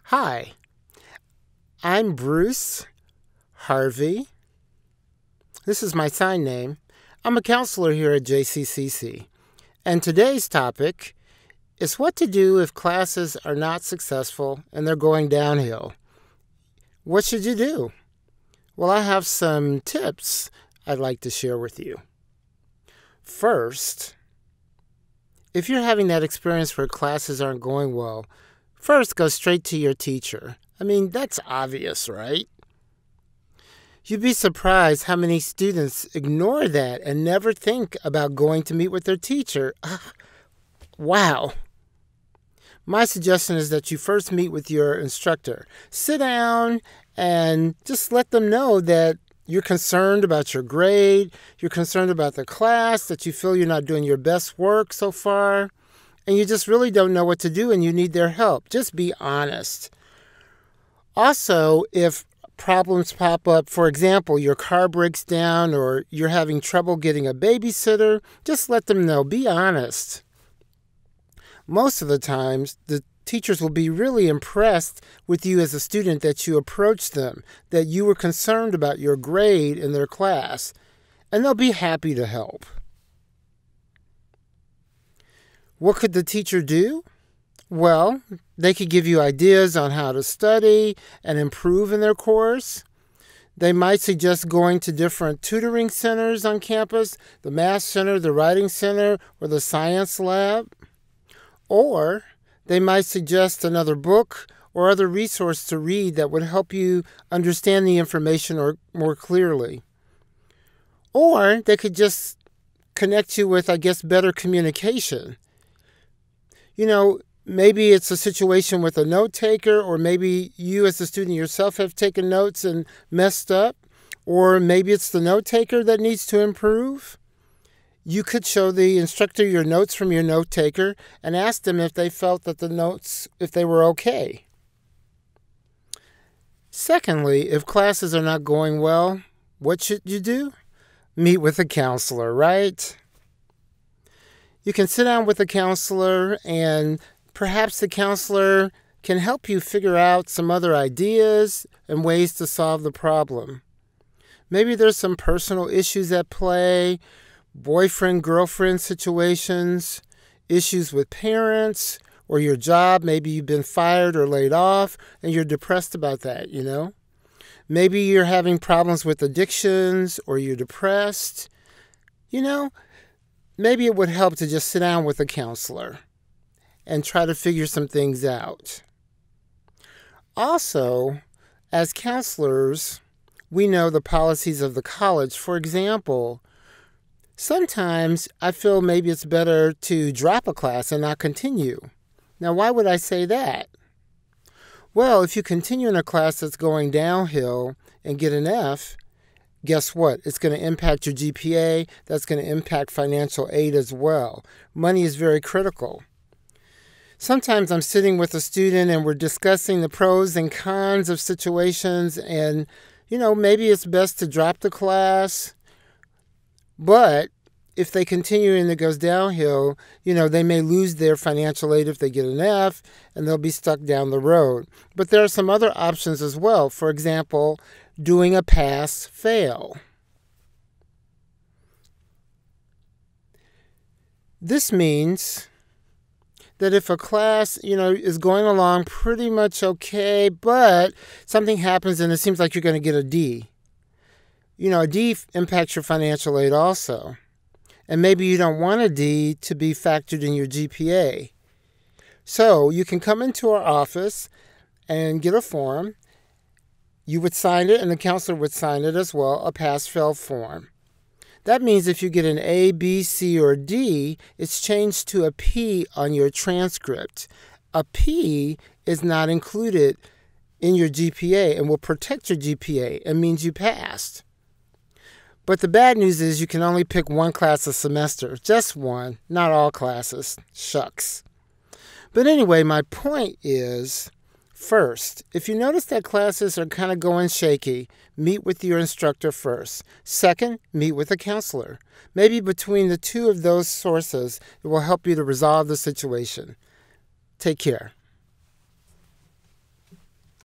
Hi, I'm Bruce Harvey. This is my sign name. I'm a counselor here at JCCC. And today's topic is what to do if classes are not successful and they're going downhill. What should you do? Well, I have some tips I'd like to share with you. First, if you're having that experience where classes aren't going well, first go straight to your teacher. I mean, that's obvious, right? You'd be surprised how many students ignore that and never think about going to meet with their teacher. Wow. My suggestion is that you first meet with your instructor. Sit down and just let them know that you're concerned about your grade, you're concerned about the class, that you feel you're not doing your best work so far, and you just really don't know what to do and you need their help. Just be honest. Also, if problems pop up, for example, your car breaks down or you're having trouble getting a babysitter, just let them know. Be honest. Most of the times, the teachers will be really impressed with you as a student that you approached them, that you were concerned about your grade in their class, and they'll be happy to help. What could the teacher do? Well, they could give you ideas on how to study and improve in their course. They might suggest going to different tutoring centers on campus, the math center, the writing center, or the science lab. Or they might suggest another book or other resource to read that would help you understand the information more clearly. Or they could just connect you with, better communication. Maybe it's a situation with a note taker, or maybe you as a student yourself have taken notes and messed up, or maybe it's the note taker that needs to improve. You could show the instructor your notes from your note taker and ask them if they felt that the notes, if they were okay. Secondly, if classes are not going well, what should you do? Meet with a counselor, right? You can sit down with a counselor and perhaps the counselor can help you figure out some other ideas and ways to solve the problem. Maybe there's some personal issues at play, boyfriend-girlfriend situations, issues with parents, or your job. Maybe you've been fired or laid off and you're depressed about that, Maybe you're having problems with addictions or you're depressed. Maybe it would help to just sit down with a counselor and try to figure some things out. Also, as counselors, we know the policies of the college. For example, sometimes I feel maybe it's better to drop a class and not continue. Now, why would I say that? Well, if you continue in a class that's going downhill and get an F, guess what? It's going to impact your GPA. That's going to impact financial aid as well. Money is very critical. Sometimes I'm sitting with a student and we're discussing the pros and cons of situations and, maybe it's best to drop the class. But if they continue and it goes downhill, they may lose their financial aid if they get an F and they'll be stuck down the road. But there are some other options as well. For example, doing a pass-fail. This means that if a class, is going along pretty much okay, but something happens and it seems like you're going to get a D. A D impacts your financial aid also. And maybe you don't want a D to be factored in your GPA. So you can come into our office and get a form. You would sign it and the counselor would sign it as well, a pass-fail form. That means if you get an A, B, C, or D, it's changed to a P on your transcript. A P is not included in your GPA and will protect your GPA and means you passed. But the bad news is you can only pick one class a semester. Just one, not all classes. Shucks. But anyway, my point is, first, if you notice that classes are kind of going shaky, meet with your instructor first. Second, meet with a counselor. Maybe between the two of those sources, it will help you to resolve the situation. Take care.